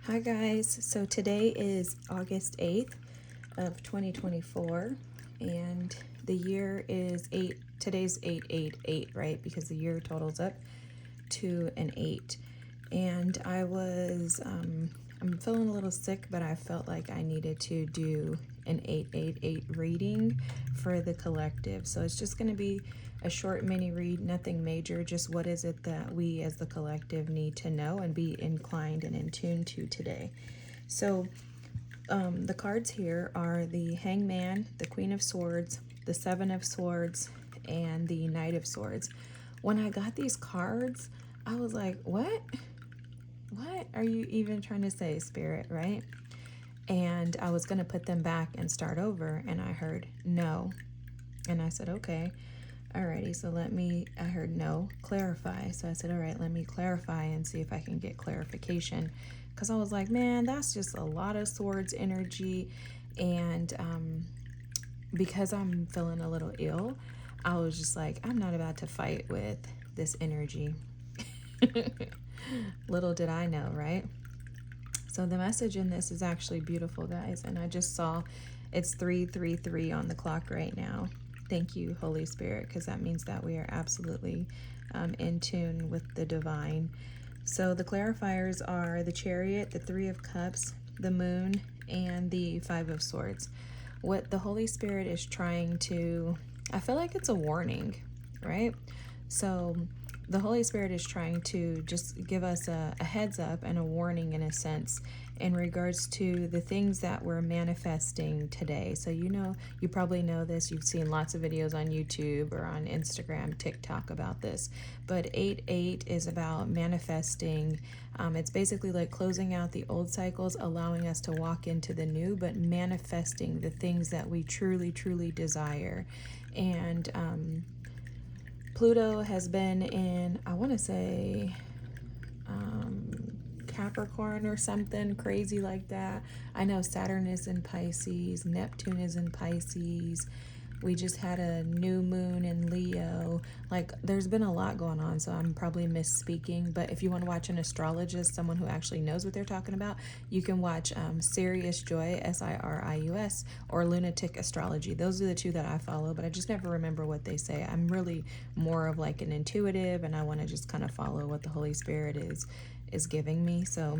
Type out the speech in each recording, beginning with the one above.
Hi guys, so today is August 8th of 2024 and the year is 8. Today's 888, right? Because the year totals up to an 8. And I'm feeling a little sick, but I felt like I needed to do an 888 reading for the collective. So it's just going to be a short mini read, nothing major, just what is it that we as the collective need to know and be inclined and in tune to today. So the cards here are the Hangman, the Queen of Swords, the Seven of Swords, and the Knight of Swords. When I got these cards, I was like, what are you even trying to say, Spirit, right? And I was going to put them back and start over, and I heard no. And I said, okay, alrighty, so I heard no, clarify. So I said, all right, let me clarify and see if I can get clarification. Because I was like, man, that's just a lot of swords energy. And because I'm feeling a little ill, I was just like, I'm not about to fight with this energy. Little did I know, right? So the message in this is actually beautiful, guys. And I just saw it's 3:33 on the clock right now. Thank you, Holy Spirit, because that means that we are absolutely in tune with the divine. So the clarifiers are the Chariot, the Three of Cups, the Moon, and the Five of Swords. What the Holy Spirit is trying to, I feel like it's a warning, right? So the Holy Spirit is trying to just give us a heads up and a warning, in a sense, in regards to the things that we're manifesting today. So you probably know this. You've seen lots of videos on YouTube or on Instagram, TikTok about this. But 8/8 is about manifesting. It's basically like closing out the old cycles, allowing us to walk into the new, but manifesting the things that we truly, truly desire. And Pluto has been in, I want to say, Capricorn or something crazy like that. I know Saturn is in Pisces, Neptune is in Pisces. We just had a new moon in Leo. Like, there's been a lot going on, so I'm probably misspeaking. But if you want to watch an astrologist, someone who actually knows what they're talking about, you can watch Sirius Joy, Sirius, or Lunatic Astrology. Those are the two that I follow, but I just never remember what they say. I'm really more of like an intuitive, and I want to just kind of follow what the Holy Spirit is giving me. So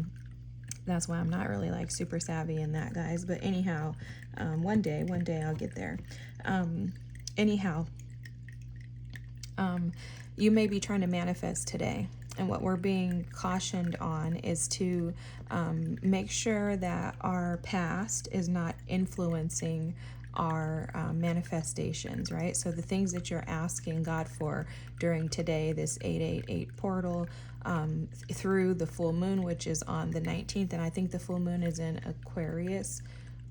that's why I'm not really like super savvy in that, guys. But anyhow, one day I'll get there. You may be trying to manifest today, and what we're being cautioned on is to make sure that our past is not influencing our manifestations, right? So the things that you're asking God for during today, this 888 portal, through the full moon, which is on the 19th, and I think the full moon is in Aquarius,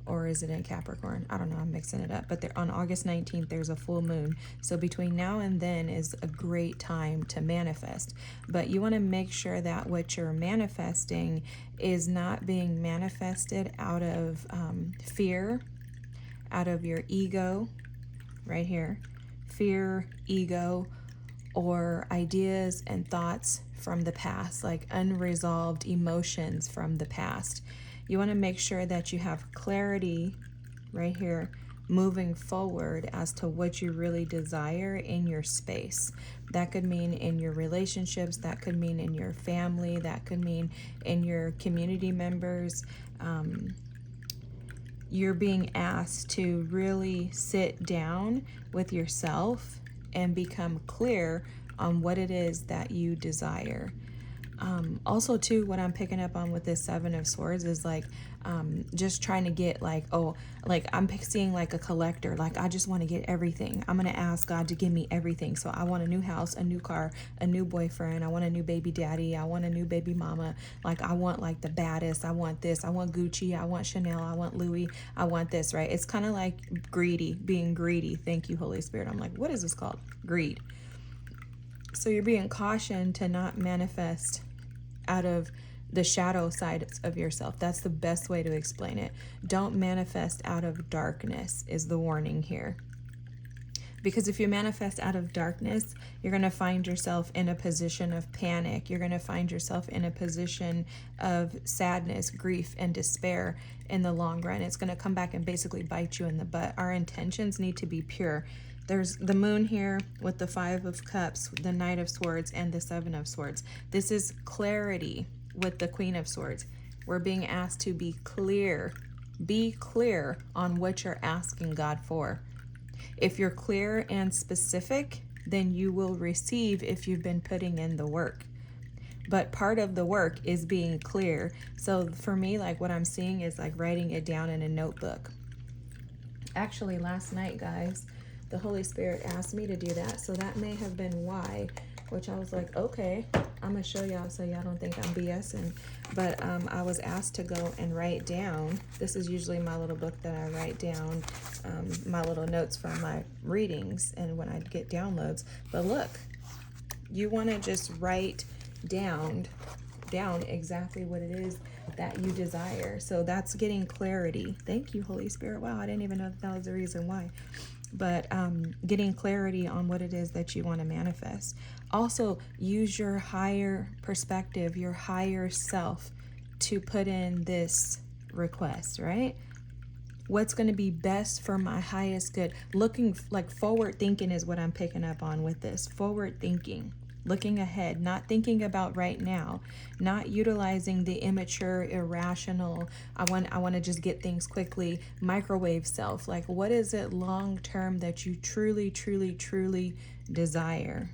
or is it in Capricorn? I don't know, I'm mixing it up. But on August 19th, there's a full moon. So between now and then is a great time to manifest. But you want to make sure that what you're manifesting is not being manifested out of fear, out of your ego, right here, fear, ego, or ideas and thoughts from the past, like unresolved emotions from the past. You want to make sure that you have clarity right here moving forward as to what you really desire in your space. That could mean in your relationships, that could mean in your family, that could mean in your community members. You're being asked to really sit down with yourself and become clear on what it is that you desire. Also too, what I'm picking up on with this Seven of Swords is like just trying to get like, I'm seeing like a collector. Like, I just want to get everything. I'm going to ask God to give me everything. So I want a new house, a new car, a new boyfriend. I want a new baby daddy. I want a new baby mama. Like, I want like the baddest. I want this. I want Gucci. I want Chanel. I want Louis. I want this, right? It's kind of like being greedy. Thank you, Holy Spirit. I'm like, what is this called? Greed. So you're being cautioned to not manifest out of the shadow side of yourself. That's the best way to explain it. Don't manifest out of darkness is the warning here. Because if you manifest out of darkness, you're going to find yourself in a position of panic. You're going to find yourself in a position of sadness, grief, and despair in the long run. It's going to come back and basically bite you in the butt. Our intentions need to be pure. There's the moon here with the 5 of Cups, the Knight of Swords, and the 7 of Swords. This is clarity with the Queen of Swords. We're being asked to be clear. Be clear on what you're asking God for. If you're clear and specific, then you will receive if you've been putting in the work. But part of the work is being clear. So for me, like what I'm seeing is like writing it down in a notebook. Actually, last night, guys, the Holy Spirit asked me to do that. So that may have been why, which I was like, okay, I'm going to show y'all so y'all don't think I'm BSing. But I was asked to go and write down. This is usually my little book that I write down, my little notes from my readings and when I get downloads. But look, you want to just write down exactly what it is that you desire. So that's getting clarity. Thank you, Holy Spirit. Wow, I didn't even know that was the reason why. But getting clarity on what it is that you want to manifest. Also, use your higher perspective, your higher self to put in this request, right? What's going to be best for my highest good? Looking like forward thinking is what I'm picking up on with this. Forward thinking. Looking ahead, not thinking about right now, not utilizing the immature, irrational, I want to just get things quickly, microwave self. Like, what is it long term that you truly, truly, truly desire?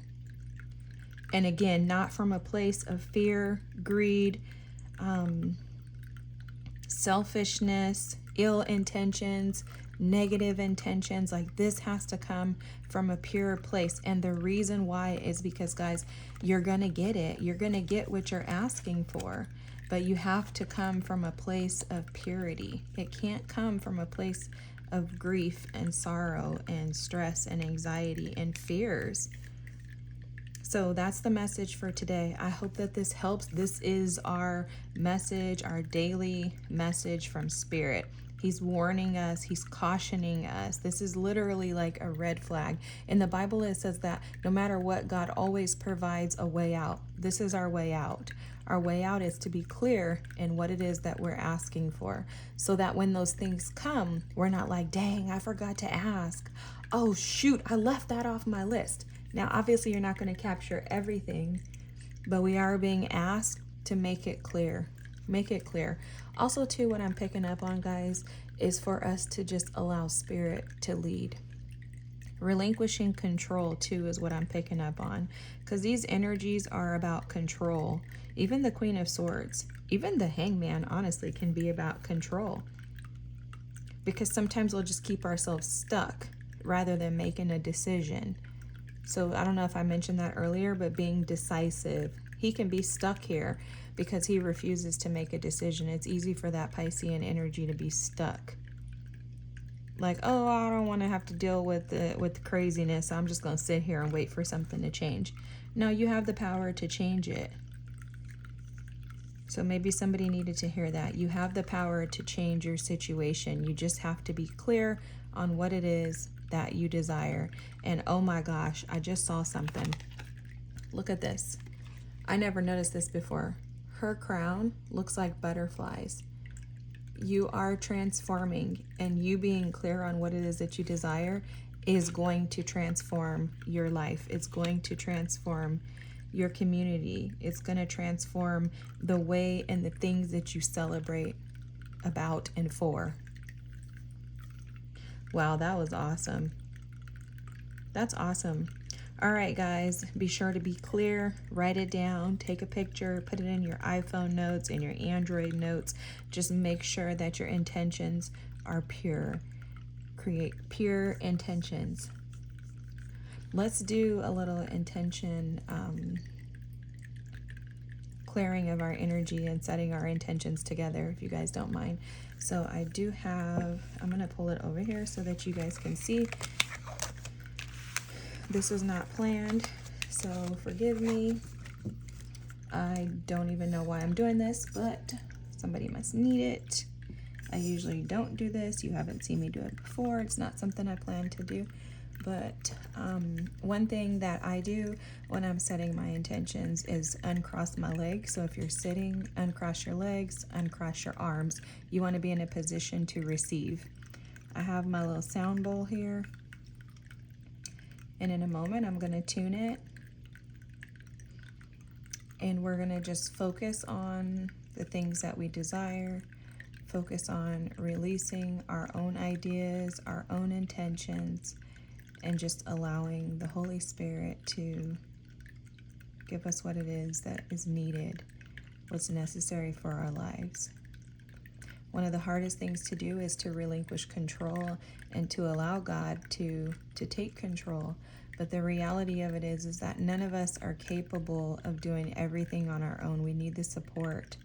And again, not from a place of fear, greed, selfishness, ill intentions, negative intentions. Like, this has to come from a pure place. And the reason why is because, guys, you're gonna get it. You're gonna get what you're asking for, but you have to come from a place of purity. It can't come from a place of grief and sorrow and stress and anxiety and fears. So that's the message for today. I hope that this helps. This is our message, our daily message from Spirit. He's warning us. He's cautioning us. This is literally like a red flag. In the Bible, it says that no matter what, God always provides a way out. This is our way out. Our way out is to be clear in what it is that we're asking for, so that when those things come, we're not like, dang, I forgot to ask. Oh, shoot, I left that off my list. Now, obviously, you're not going to capture everything, but we are being asked to make it clear. Make it clear. Also, too, what I'm picking up on, guys, is for us to just allow Spirit to lead. Relinquishing control, too, is what I'm picking up on. Because these energies are about control. Even the Queen of Swords, even the Hangman, honestly, can be about control. Because sometimes we'll just keep ourselves stuck rather than making a decision. So I don't know if I mentioned that earlier, but being decisive. He can be stuck here because he refuses to make a decision. It's easy for that Piscean energy to be stuck. Like, oh, I don't want to have to deal with the craziness. So I'm just going to sit here and wait for something to change. No, you have the power to change it. So maybe somebody needed to hear that. You have the power to change your situation. You just have to be clear on what it is that you desire. And oh my gosh, I just saw something. Look at this. I never noticed this before. Her crown looks like butterflies. You are transforming, and you being clear on what it is that you desire is going to transform your life. It's going to transform your community. It's going to transform the way and the things that you celebrate about and for. Wow, that was awesome. That's awesome. All right, guys, be sure to be clear. Write it down. Take a picture. Put it in your iPhone notes, in your Android notes. Just make sure that your intentions are pure. Create pure intentions. Let's do a little intention clearing of our energy and setting our intentions together, if you guys don't mind. So I do have, I'm going to pull it over here so that you guys can see. This was not planned, so forgive me. I don't even know why I'm doing this, but somebody must need it. I usually don't do this. You haven't seen me do it before. It's not something I plan to do, But one thing that I do when I'm setting my intentions is uncross my legs. So if you're sitting, uncross your legs, uncross your arms. You want to be in a position to receive. I have my little sound bowl here. And in a moment, I'm going to tune it. And we're going to just focus on the things that we desire. Focus on releasing our own ideas, our own intentions, and just allowing the Holy Spirit to give us what it is that is needed, what's necessary for our lives. One of the hardest things to do is to relinquish control and to allow God to take control. But the reality of it is that none of us are capable of doing everything on our own. We need the support,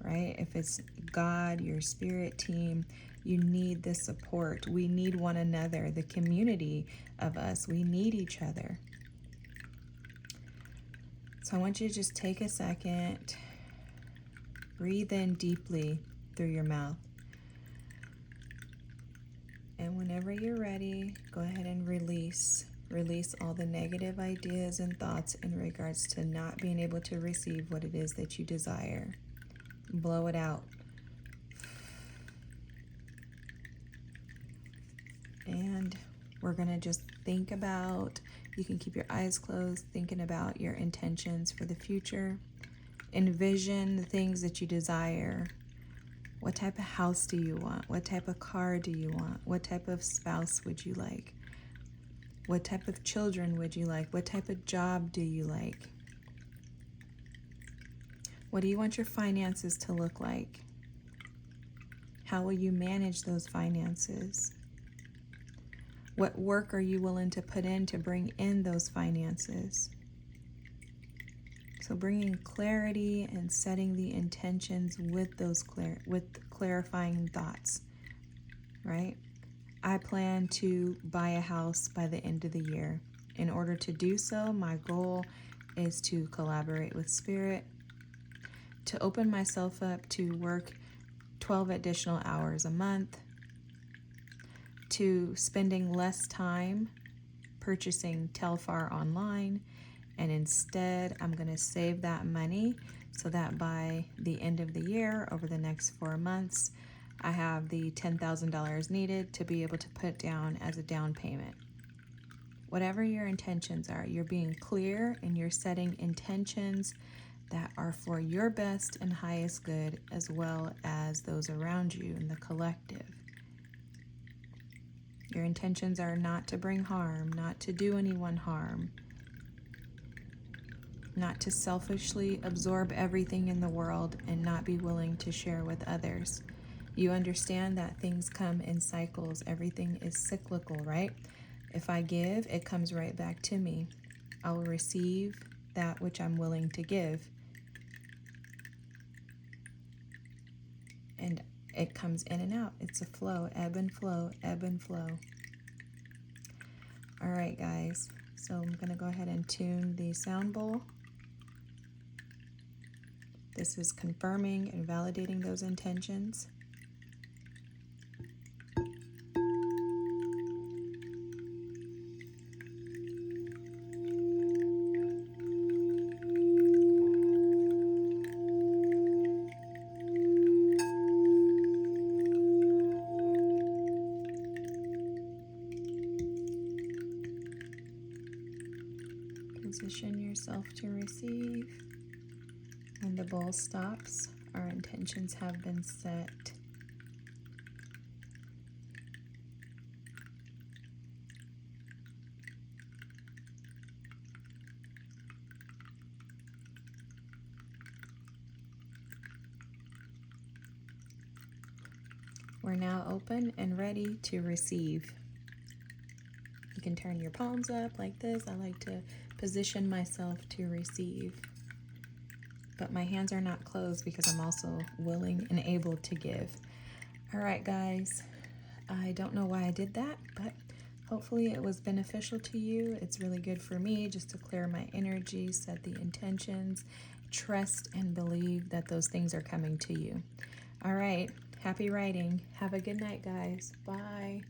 right? If it's God, your spirit team, you need the support. We need one another, the community of us. We need each other. So I want you to just take a second, breathe in deeply through your mouth. And whenever you're ready, go ahead and release. Release all the negative ideas and thoughts in regards to not being able to receive what it is that you desire. Blow it out. And we're going to just think about, you can keep your eyes closed, thinking about your intentions for the future. Envision the things that you desire. What type of house do you want? What type of car do you want? What type of spouse would you like? What type of children would you like? What type of job do you like? What do you want your finances to look like? How will you manage those finances? What work are you willing to put in to bring in those finances? So bringing clarity and setting the intentions with those clarifying thoughts, right? I plan to buy a house by the end of the year. In order to do so, my goal is to collaborate with Spirit, to open myself up to work 12 additional hours a month, to spending less time purchasing Telfar online, and instead I'm going to save that money so that by the end of the year, over the next 4 months, I have the $10,000 needed to be able to put down as a down payment. Whatever your intentions are, you're being clear and you're setting intentions that are for your best and highest good, as well as those around you in the collective. Your intentions are not to bring harm, not to do anyone harm, not to selfishly absorb everything in the world and not be willing to share with others. You understand that things come in cycles. Everything is cyclical, right? If I give, it comes right back to me. I will receive that which I'm willing to give. And it comes in and out. It's a flow, ebb and flow, ebb and flow. All right, guys. So I'm going to go ahead and tune the sound bowl. This is confirming and validating those intentions. Position yourself to receive. When the bowl stops, our intentions have been set. We're now open and ready to receive. You can turn your palms up like this. I like to position myself to receive. But my hands are not closed because I'm also willing and able to give. All right, guys. I don't know why I did that, but hopefully it was beneficial to you. It's really good for me just to clear my energy, set the intentions, trust and believe that those things are coming to you. All right. Happy writing. Have a good night, guys. Bye.